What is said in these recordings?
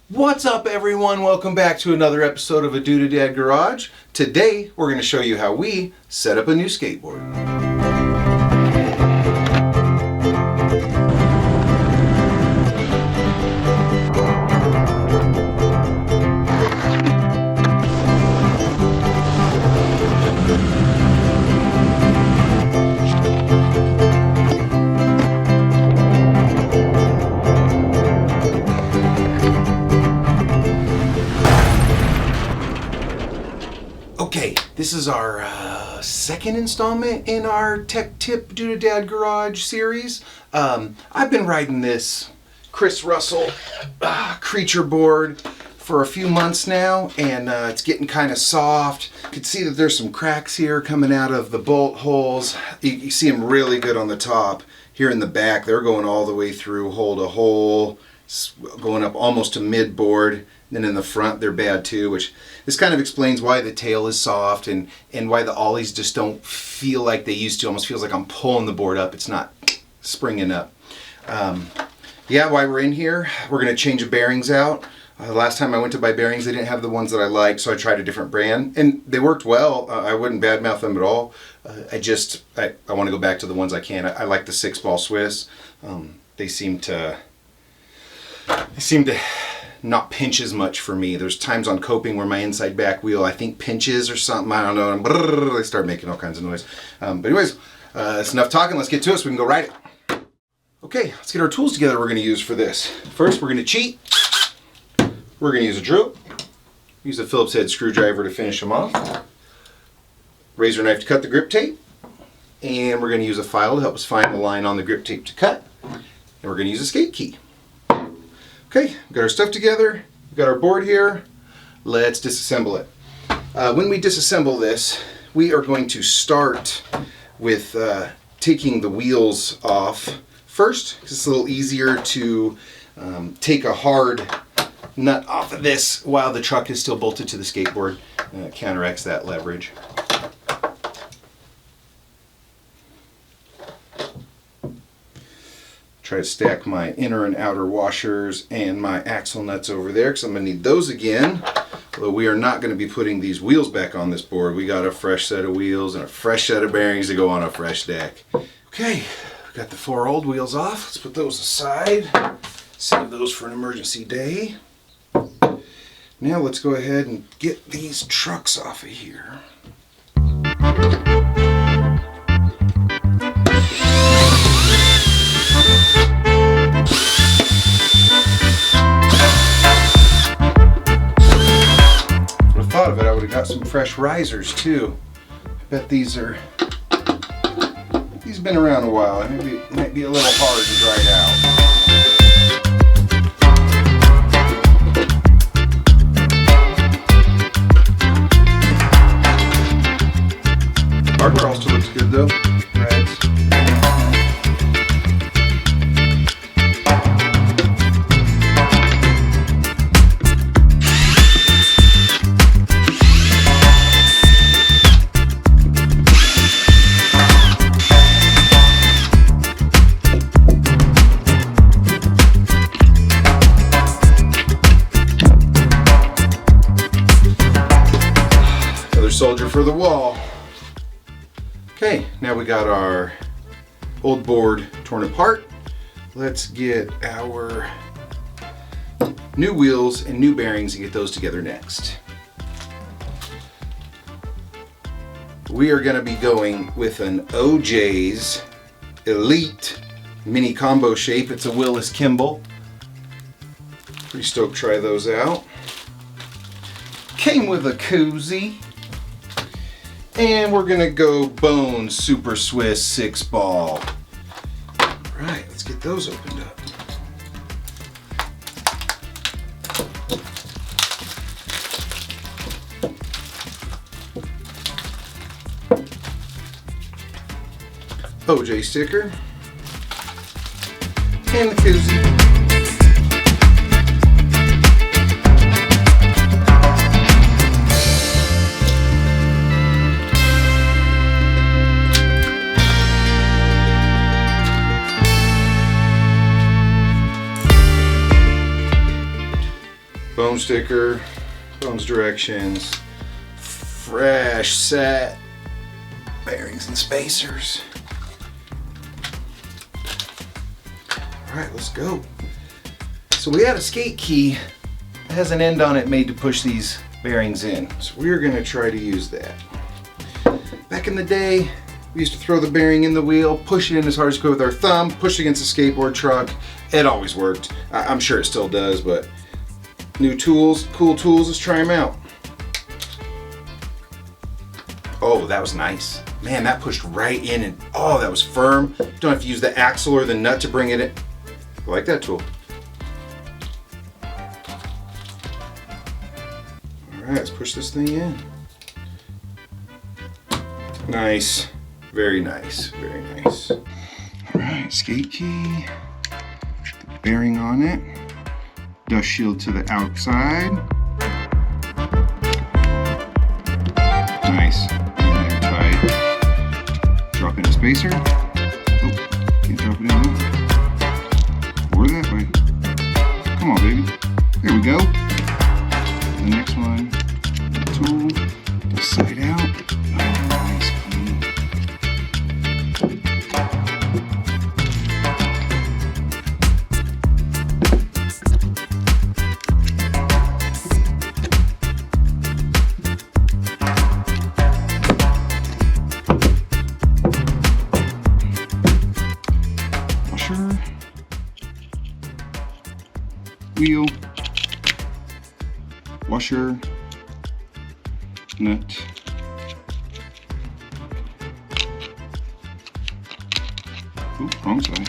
What's up, everyone? Welcome back to another episode of A Dad Garage. Today we're going to show you how we set up a new skateboard. Okay, this is our second installment in our Tech Tip Dad Garage series. I've been riding this Chris Russell creature board for a few months now, and it's getting kind of soft. You can see that there's some cracks here coming out of the bolt holes. You see them really good on the top. Here in the back, they're going all the way through hole to hole, going up almost to mid-board. Then in the front, they're bad too, which this kind of explains why the tail is soft and why the ollies just don't feel like they used to. Almost feels like I'm pulling the board up. It's not springing up. Yeah, while we're in here, we're going to change the bearings out. Last time I went to buy bearings, they didn't have the ones that I liked, so I tried a different brand. And they worked well. I wouldn't badmouth them at all. I want to go back to the ones I can. I like the 6-ball Swiss. They seem to not pinch as much for me. There's times on coping where my inside back wheel, I think, pinches or something. I don't know. And they start making all kinds of noise. But anyways, that's enough talking. Let's get to it so we can go ride it. Okay, let's get our tools together we're going to use for this. First, we're going to cheat. We're going to use a drill. Use a Phillips head screwdriver to finish them off. Razor knife to cut the grip tape. And we're going to use a file to help us find the line on the grip tape to cut. And we're going to use a skate key. Okay, we've got our stuff together, we've got our board here. Let's disassemble it. When we disassemble this, we are going to start with taking the wheels off first, because it's a little easier to take a hard nut off of this while the truck is still bolted to the skateboard. It counteracts that leverage. Try to stack my inner and outer washers and my axle nuts over there because I'm going to need those again. Although we are not going to be putting these wheels back on this board. We got a fresh set of wheels and a fresh set of bearings to go on a fresh deck. Okay, we've got the 4 old wheels off. Let's put those aside. Save those for an emergency day. Now let's go ahead and get these trucks off of here. Thought of it, I would have got some fresh risers too. I bet these been around a while. It might be a little hard to dry it out. Hardware also looks good though. Threads. Soldier for the wall. Okay, now we got our old board torn apart. Let's get our new wheels and new bearings and get those together next. We are going to be going with an OJ's Elite mini combo shape. It's a Willis Kimball. Pretty stoked to try those out. Came with a koozie. And we're gonna go Bone Super Swiss 6-ball. Alright, let's get those opened up. OJ sticker. And the koozie. Bone sticker, bones directions, fresh set, bearings and spacers. Alright, let's go. So we had a skate key that has an end on it made to push these bearings in. So we're going to try to use that. Back in the day, we used to throw the bearing in the wheel, push it in as hard as we could with our thumb, push it against a skateboard truck. It always worked. I'm sure it still does, but new tools, cool tools, let's try them out. Oh, that was nice. Man, that pushed right in and oh, that was firm. Don't have to use the axle or the nut to bring it in. I like that tool. Alright, let's push this thing in. Nice. Very nice. Very nice. Alright, skate key. The bearing on it. Dust shield to the outside. Nice. In there tight. Drop in a spacer. Oh, can't drop it in there. Or that way. Come on, baby. There we go. The next one. The tool. The side out. Oh, nice. Wheel, washer, nut, oop, wrong side.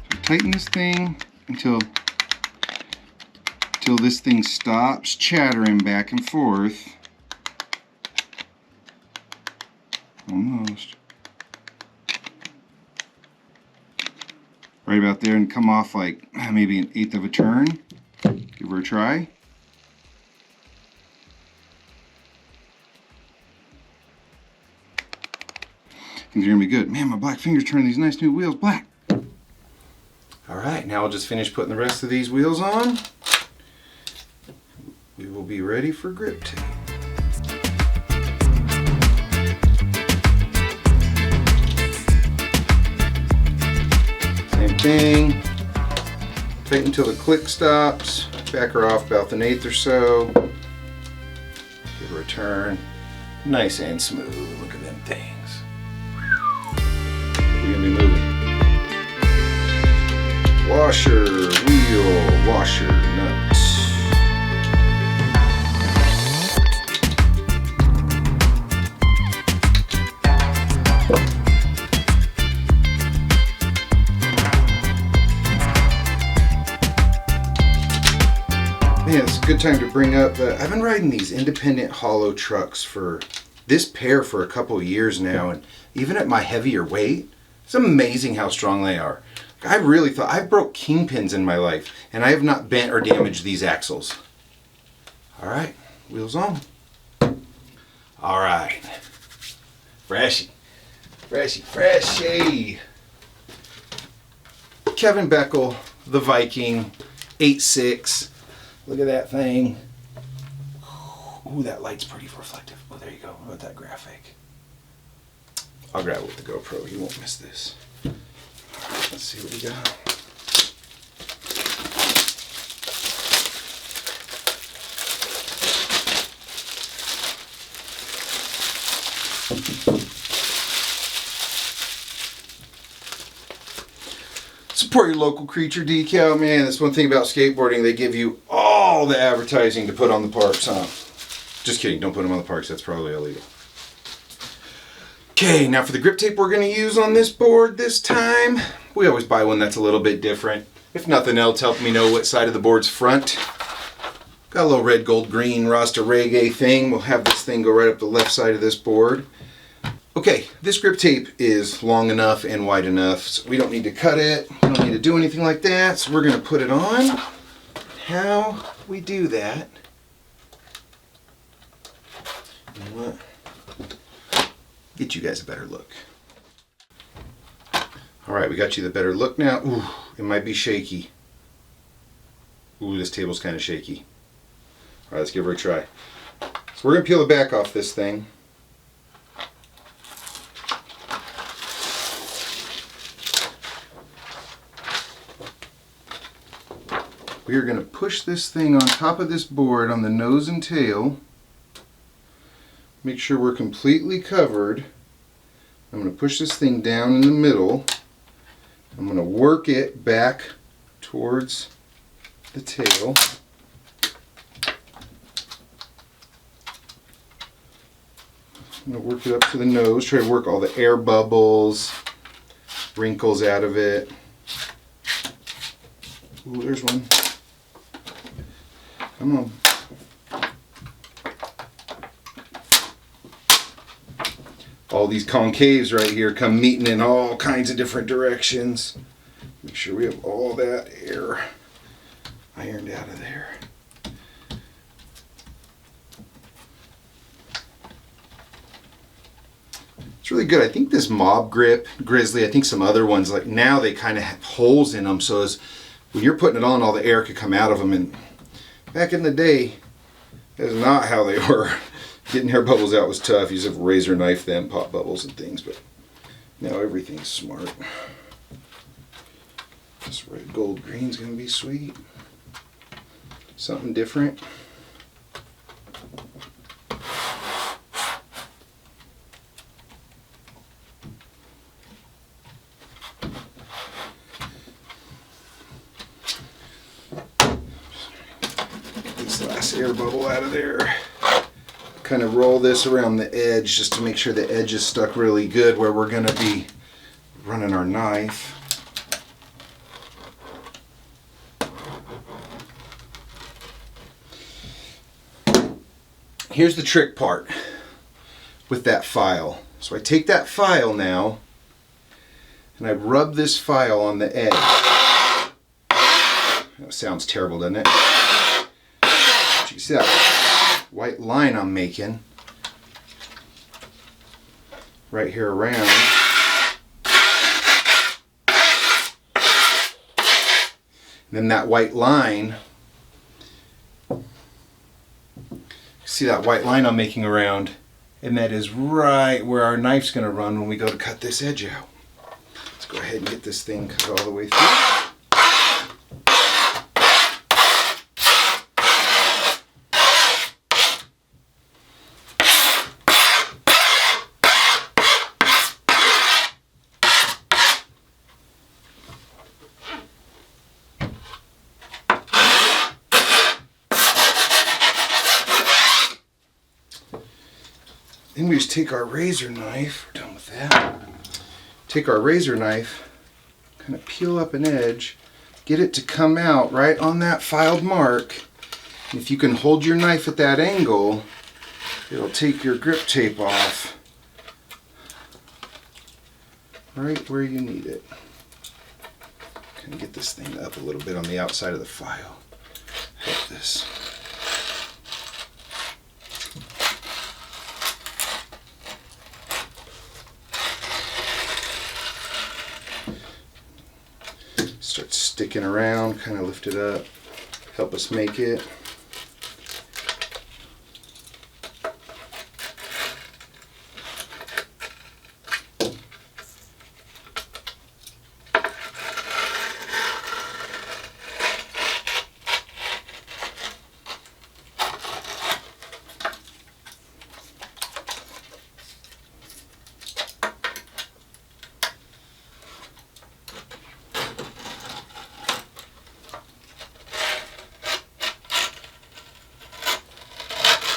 So tighten this thing until this thing stops chattering back and forth. Almost. Right about there and come off like maybe an eighth of a turn. Give her a try. Things are gonna be good. Man, my black fingers turning these nice new wheels black. Alright, now I'll just finish putting the rest of these wheels on. We will be ready for grip tape. Thing. Tighten until the click stops. Back her off about an eighth or so. Give her a turn. Nice and smooth. Look at them things. We're gonna be moving. Washer, wheel, washer, nuts. Yeah, it's a good time to bring up that I've been riding these independent hollow trucks for this pair for a couple of years now, and even at my heavier weight, it's amazing how strong they are. I really thought I broke kingpins in my life, and I have not bent or damaged these axles. Alright, wheels on. Alright. Freshy. Freshy, freshy. Kevin Beckel, the Viking, 8.6. Look at that thing. Ooh, that light's pretty reflective. Oh, there you go. What about that graphic? I'll grab it with the GoPro. You won't miss this. Alright, let's see what we got. Support your local creature decal, man. That's one thing about skateboarding. They give you all the advertising to put on the parks, huh? Just kidding. Don't put them on the parks. That's probably illegal. Okay, now for the grip tape we're going to use on this board this time. We always buy one that's a little bit different. If nothing else, help me know what side of the board's front. Got a little red, gold, green Rasta reggae thing. We'll have this thing go right up the left side of this board. Okay, this grip tape is long enough and wide enough, so we don't need to cut it. We don't need to do anything like that, so we're going to put it on. How we do that, you know what? Get you guys a better look. Alright, we got you the better look now. Ooh, it might be shaky. Ooh, this table's kind of shaky. All right, let's give her a try. So we're gonna peel the back off this thing. We are gonna push this thing on top of this board on the nose and tail. Make sure we're completely covered. I'm gonna push this thing down in the middle. I'm gonna work it back towards the tail. I'm going to work it up to the nose, try to work all the air bubbles, wrinkles out of it. Ooh, there's one. Come on. All these concaves right here come meeting in all kinds of different directions. Make sure we have all that air ironed out of there. It's really good. I think this Mob Grip, Grizzly, I think some other ones, like now they kind of have holes in them, so as when you're putting it on, all the air could come out of them. And back in the day, that's not how they were. Getting air bubbles out was tough. You just have to razor knife them, pop bubbles and things, but now everything's smart. This red, gold, green's gonna be sweet. Something different. Air bubble out of there. Kind of roll this around the edge just to make sure the edge is stuck really good where we're going to be running our knife. Here's the trick part with that file. So I take that file now and I rub this file on the edge. That sounds terrible, doesn't it? You see that white line I'm making right here around. And then that white line, see that white line I'm making around, and that is right where our knife's going to run when we go to cut this edge out. Let's go ahead and get this thing cut all the way through. Then we just take our razor knife, we're done with that. Take our razor knife, kind of peel up an edge, get it to come out right on that filed mark. And if you can hold your knife at that angle, it'll take your grip tape off right where you need it. Kind of get this thing up a little bit on the outside of the file. Help this. Start sticking around, kind of lift it up, help us make it.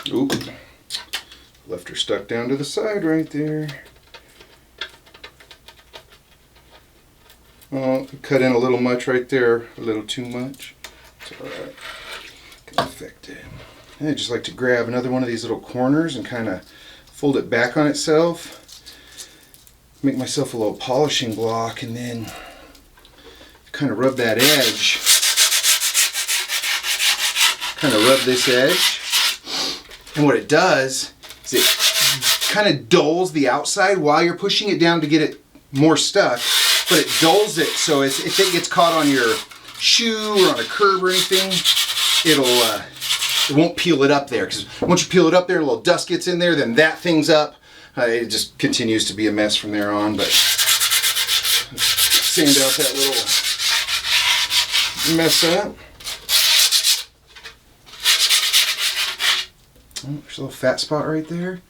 Oop, left her stuck down to the side right there. Oh, cut in a little much right there, a little too much. It's alright, can affect it. And I just like to grab another one of these little corners and kind of fold it back on itself. Make myself a little polishing block and then kind of rub that edge. Kind of rub this edge. And what it does is it kind of dulls the outside while you're pushing it down to get it more stuck, but it dulls it so if it gets caught on your shoe or on a curb or anything, it won't peel it up there. Because once you peel it up there, a little dust gets in there, then that thing's up. It just continues to be a mess from there on. But sand out that little mess up. Oh, there's a little fat spot right there.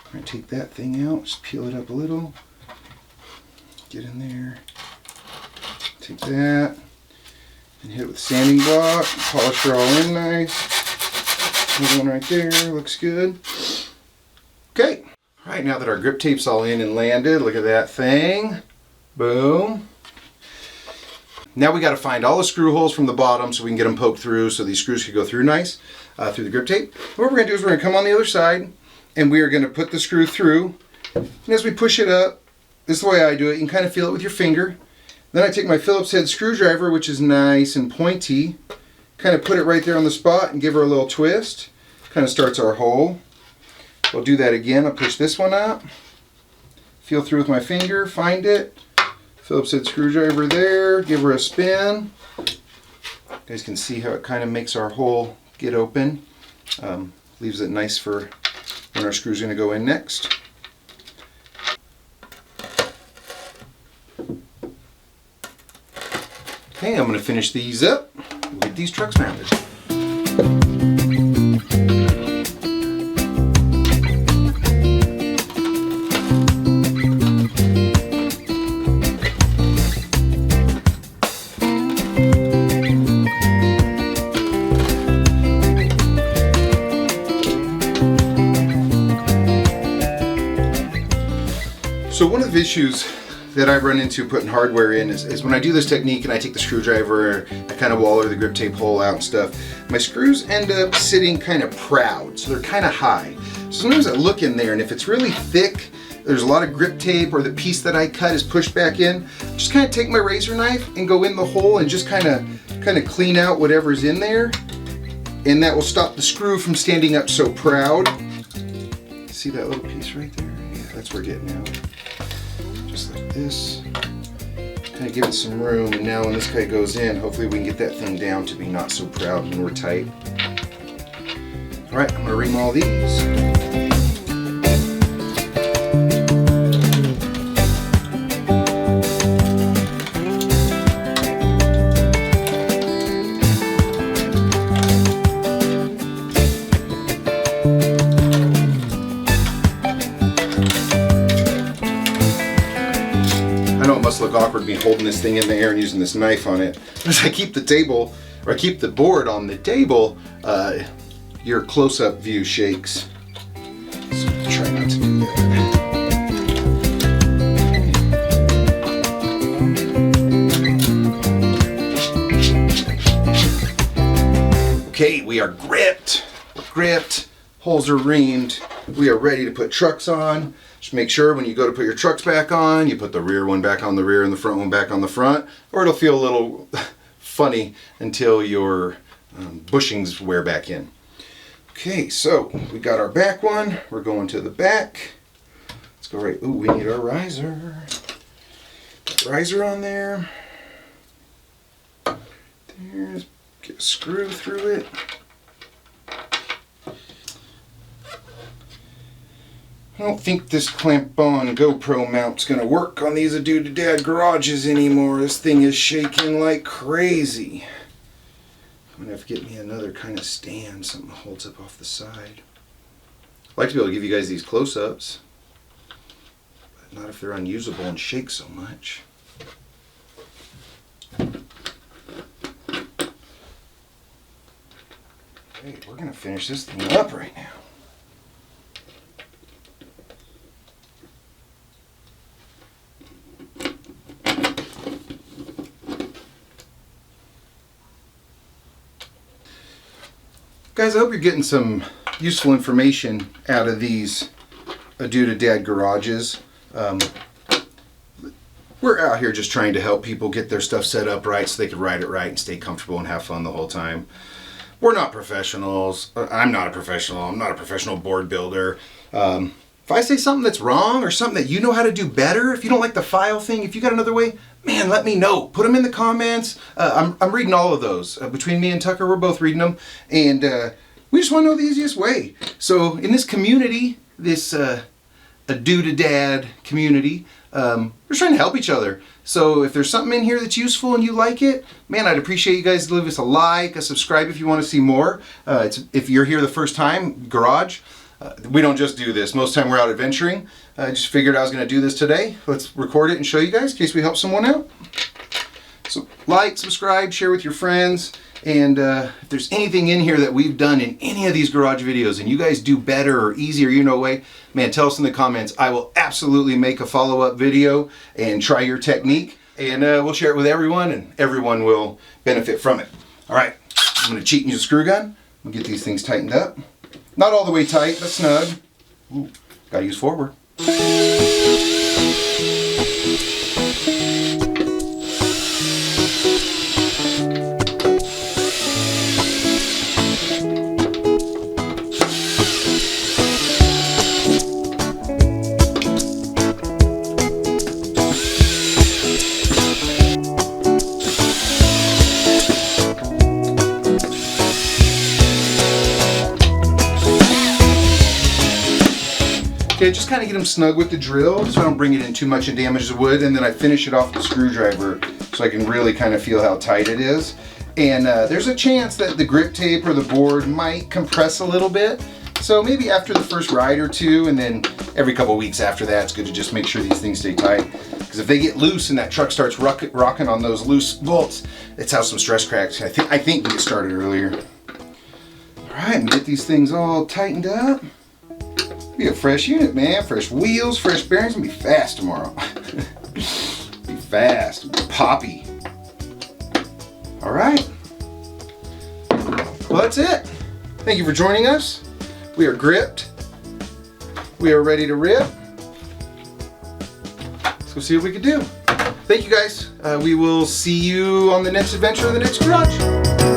I'm going to take that thing out, just peel it up a little. Get in there. Take that and hit it with a sanding block. Polish her all in nice. Another one right there, looks good. Okay. All right, now that our grip tape's all in and landed, look at that thing. Boom. Now we got to find all the screw holes from the bottom so we can get them poked through so these screws can go through nice through the grip tape. What we're going to do is we're going to come on the other side and we are going to put the screw through. And as we push it up, this is the way I do it. You can kind of feel it with your finger. Then I take my Phillips head screwdriver, which is nice and pointy, kind of put it right there on the spot and give her a little twist. Kind of starts our hole. We'll do that again. I'll push this one up, feel through with my finger, find it. Phillips head screwdriver there, give her a spin. You guys can see how it kind of makes our hole get open. Leaves it nice for when our screw's going to go in next. Okay, I'm going to finish these up. We'll get these trucks mounted. So one of the issues that I run into putting hardware in is when I do this technique and I take the screwdriver, I kind of waller the grip tape hole out and stuff, my screws end up sitting kind of proud, so they're kind of high. So sometimes I look in there and if it's really thick, there's a lot of grip tape or the piece that I cut is pushed back in, just kind of take my razor knife and go in the hole and just kind of clean out whatever's in there, and that will stop the screw from standing up so proud. See that little piece right there? Yeah, that's where we're getting out. Just like this, kind of give it some room, and now when this guy goes in, hopefully we can get that thing down to be not so proud when we're tight. Alright, I'm going to ring all these. Must look awkward me holding this thing in the air and using this knife on it. As I keep the table, or I keep the board on the table, your close-up view shakes. So try not to do that. Okay, we are gripped. We're gripped. Holes are reamed. We are ready to put trucks on. Just make sure when you go to put your trucks back on, you put the rear one back on the rear and the front one back on the front, or it'll feel a little funny until your bushings wear back in. Okay, so we got our back one. We're going to the back. Let's go right. Ooh, we need our riser. Riser on there. There's, get a screw through it. I don't think this clamp-on GoPro mount's going to work on these Adoo-Dad garages anymore. This thing is shaking like crazy. I'm going to have to get me another kind of stand, something that holds up off the side. I'd like to be able to give you guys these close-ups, but not if they're unusable and shake so much. Okay, we're going to finish this thing up right now. Guys, I hope you're getting some useful information out of these Adoo-Dad garages. We're out here just trying to help people get their stuff set up right so they can ride it right and stay comfortable and have fun the whole time. We're not professionals. I'm not a professional. I'm not a professional board builder. If I say something that's wrong or something that you know how to do better, if you don't like the file thing, if you got another way, man, let me know. Put them in the comments. I'm reading all of those. Between me and Tucker, we're both reading them. And we just want to know the easiest way. So in this community, this a do-to-dad community, we're just trying to help each other. So if there's something in here that's useful and you like it, man, I'd appreciate you guys to leave us a like, a subscribe if you want to see more. If you're here the first time, garage, we don't just do this. Most of the time we're out adventuring. I just figured I was going to do this today. Let's record it and show you guys in case we help someone out. So like, subscribe, share with your friends. And if there's anything in here that we've done in any of these garage videos and you guys do better or easier, you know, way, man, tell us in the comments. I will absolutely make a follow-up video and try your technique. And we'll share it with everyone and everyone will benefit from it. All right, I'm going to cheat and use a screw gun. We'll get these things tightened up. Not all the way tight, but snug. Ooh, gotta use forward. Okay, just kind of get them snug with the drill so I don't bring it in too much and damage the wood, and then I finish it off with the screwdriver so I can really kind of feel how tight it is. And there's a chance that the grip tape or the board might compress a little bit. So maybe after the first ride or two, and then every couple weeks after that, it's good to just make sure these things stay tight. Because if they get loose and that truck starts rocking on those loose bolts, it's how some stress cracks. I think we get started earlier. All right, and get these things all tightened up. Be a fresh unit, man. Fresh wheels, fresh bearings. Gonna be fast tomorrow. Be fast. Be poppy. All right. Well, that's it. Thank you for joining us. We are gripped. We are ready to rip. Let's go see what we can do. Thank you, guys. We will see you on the next adventure of the next garage.